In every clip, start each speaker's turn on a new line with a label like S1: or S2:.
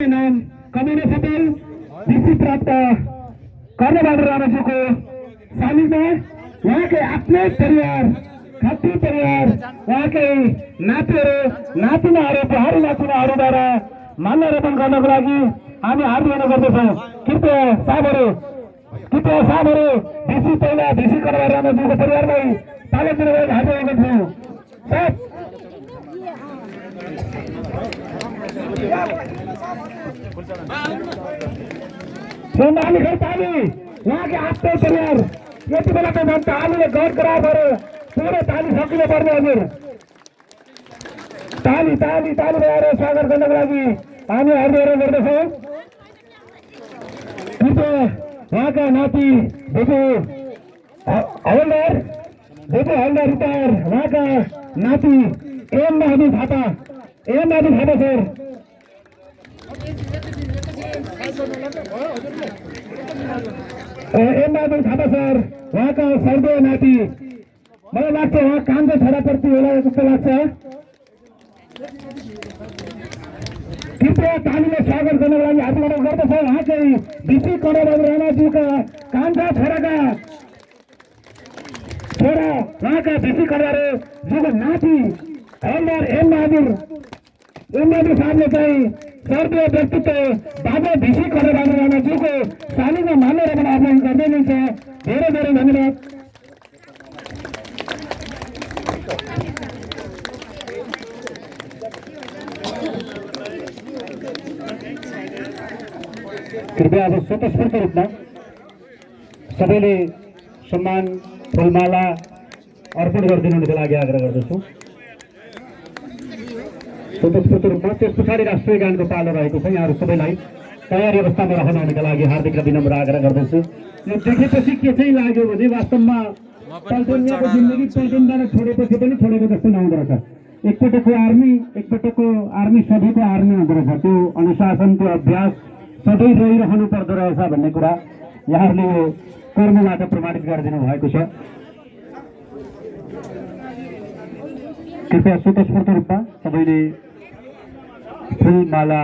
S1: नाम कमाउन सफल विशेष प्राप्त कर्णबहादुर राणाजीको सानिध्यमा उहाँकै आफ्नै परिवार खत्री परिवार उहाँकै नातिहरू नातिनाहरू बुहारी नातिनाहरूद्वारा माल्यार्पण गर्नको लागि हामी हार्दिक गर्दछौँ। कृपया साहबहरू भिसी पहिला भिसी कर्णबहादुर राणाजीको परिवारलाई ताली दिनुभयो हार्दिक गर्दछौँ। साहब ताली उहाँकै आफ्नै परिवार यति बेला त झन् तालीले गट गराएर पुरै ताली सकिनु पर्ने हजुर। ताली ताली ताली भएर स्वागत गर्नको लागि हामी हार्दिक गर्दछौँ। कृपया उहाँका नाति बुबु हवलदार रिटायर उहाँका नाति M Bahadur Thapa sir sir उहाँका सर्दीय नाति मलाई लाग्छ उहाँ कामको छोराप्रति होला जस्तो लाग्छ। कृपया तालीले स्वागत गर्नको लागि हार्दिक गर्दछौँ। उहाँकै भिसी कर्णबहादुर राणाज्यूका कान्छा छोराका छोरा उहाँका भिसी कर्णबहादुरज्यूको नाति हवलदार एम बहादुर साहबले चाहिँ सर्दीय व्यक्तित्व बाबा भिसी कर्णबहादुर राणाज्यूको सालीमा माल्यार्पण आह्वान गर्दै हुनुहुन्छ। धेरै धेरै धन्यवाद। कृपया अब स्वतस्फूर्त रूपमा सबैले सम्मान फुलमाला अर्पण गरिदिनुको लागि आग्रह गर्दछु। स्वतस्फूर्त रूपमा त्यस पछाडि राष्ट्रिय गानको पालो रहेको छ। यहाँहरू सबैलाई तयारी अवस्थामा रहनुको लागि हार्दिक र विनम्र आग्रह गर्दछु। यो देखेपछि के चाहिँ लाग्यो भने वास्तवमा पल्टनियाको जिन्दगी पल्टनबाट छोडेपछि पनि छोडेको जस्तो नहुँदो रहेछ। एकपटकको आर्मी सधैँको आर्मी हुँदो रहेछ। त्यो अनुशासन त्यो अभ्यास सधैँ रहिरहनु पर्दो रहेछ भन्ने कुरा यहाँहरूले यो कर्मबाट प्रमाणित गरिदिनु भएको छ। कृपया स्वतस्फूर्त रूपमा सबैले फुलमाला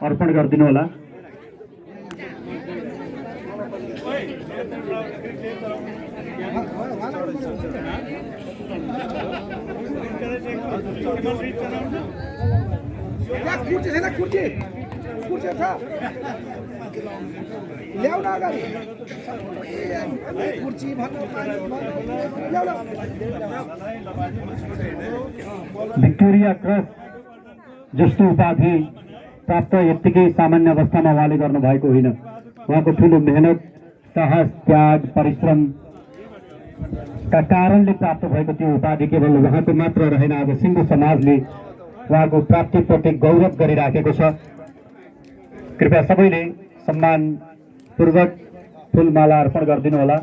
S1: अर्पण गरिदिनु होला। भिक्टोरिया क्रस जस्तो उपाधि प्राप्त यत्तिकै सामान्य अवस्थामा उहाँले गर्नुभएको होइन। उहाँको ठुलो मेहनत साहस त्याग परिश्रम का कारणले प्राप्त भएको त्यो उपाधि केवल उहाँको मात्र रहेन, आज सिङ्गो समाजले उहाँको प्राप्तिप्रति गौरव गरिराखेको छ। कृपया सबैले सम्मानपूर्वक फुलमाला अर्पण गरिदिनु होला।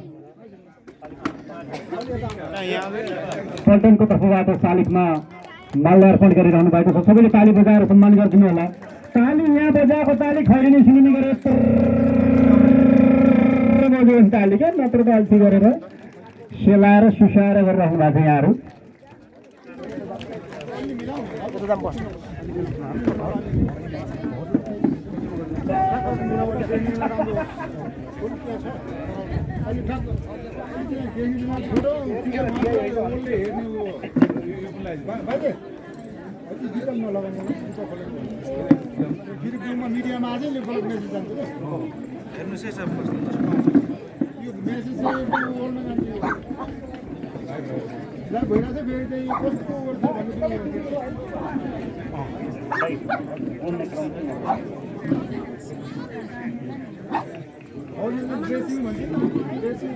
S1: पल्टनको तर्फबाट शालिगमा माल्यार्पण गरिरहनु भएको छ। सबैले ताली बजाएर सम्मान गरिदिनु होला। ताली यहाँ बजाएको ताली खैरिनी सुनिने गरेर ताली क्या नत्र त अल्छी गरेर सेलाएर सुसाएर गरिराख्नु भएको छ यहाँहरू।
S2: मिडियामा अझै लेख्नु मेसेज जान्छ हेर्नुहोस् है सब यो मेसेज चाहिँ ओल्ड जान्छ भइरहेछ। फेरि चाहिँ कस्तो गर्छ भन्ने ड्रेसिङ भन्छ ड्रेसिङ